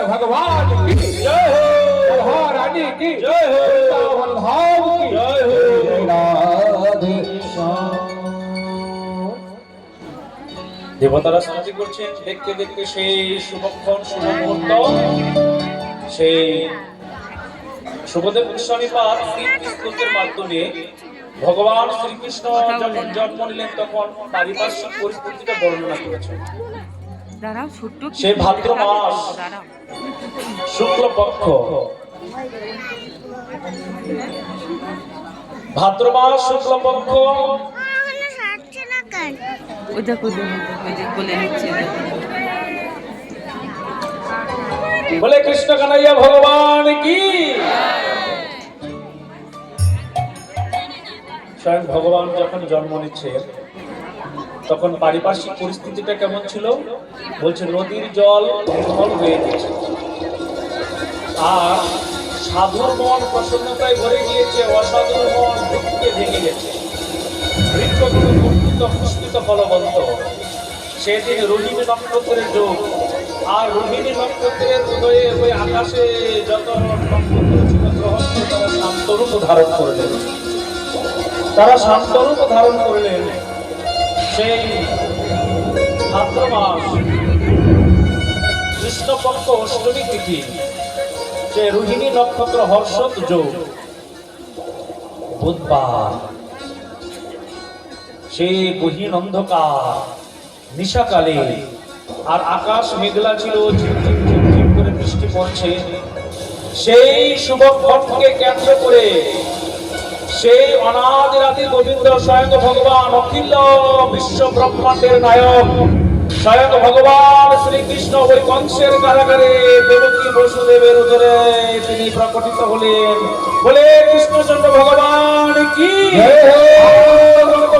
भगवान की जय हो, रानी की जय हो, वल्लभ की जय हो। राधे দেবতারা স্তুতি করছেন। দেখতে দেখতে সেই শুভক্ষণ শুভ মুহূর্ত, সেই শুভদেব গোস্বামীপাদ শ্রীকৃষ্ণের মাধ্যমে ভগবান শ্রীকৃষ্ণ যখন জন্ম নিলেন তখন পারিপার্শ্বিক পরিস্থিতিটা বর্ণনা করেছেন। সে ভাদ্র মাস শুক্লপক্ষ, ভাদ্র মাস শুক্লপক্ষ বলে কৃষ্ণ কানাইয়া ভগবান কি। স্বয়ং ভগবান যখন জন্ম নিচ্ছে তখন পারিপার্শ্বিক পরিস্থিতিটা কেমন ছিল বলছে, নদীর জল উথল হয়ে গেছে আর সাধুর মন প্রসন্নতায় ভরে গিয়েছে, অসাধুর মন দুঃখে ভেঙে গেছে। বৃক্ষগুলো কুণ্ঠিত পুষ্পিত ফলবন্ত। সেদিন রোহিণী নক্ষত্রের যোগ, আর রোহিণী নক্ষত্রের উদয়ে ওই আকাশে যত নক্ষত্র ছিল গ্রহ ছিল তারা শান্তরূপ ধারণ করলেন, তারা শান্তরূপ ধারণ করলেন। সেই ভাদ্র মাস কৃষ্ণপক্ষ অষ্টমী তিথি, সে রোহিণী নক্ষত্র হর্ষত যোগ বুধবার, সেই গহীন অন্ধকার নিশাকালে, আর আকাশ মেঘলা ছিল, ঝিমঝিম ঝিমঝিম করে বৃষ্টি পড়ছে। সেই শুভক্ষণকে কেন্দ্র করে সেই অনাদিরাদি গোবিন্দ স্বয়ং ভগবান অখিল বিশ্ব ব্রহ্মাণ্ডের নায়ক স্বয়ং ভগবান শ্রীকৃষ্ণ ওই কংসের কারাগারে দেবকী বসুদেবের উদরে তিনি প্রকটিত হলেন। বলে কৃষ্ণচন্দ্র ভগবান কি,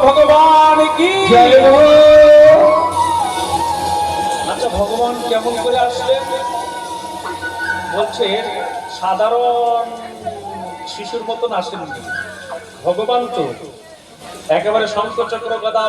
ভগবান কি। আচ্ছা, ভগবান কেমন করে আসলেন বলছে, সাধারণ শিশুর মতন আসেননি ভগবান, তো একেবারে শঙ্খ চক্র গদা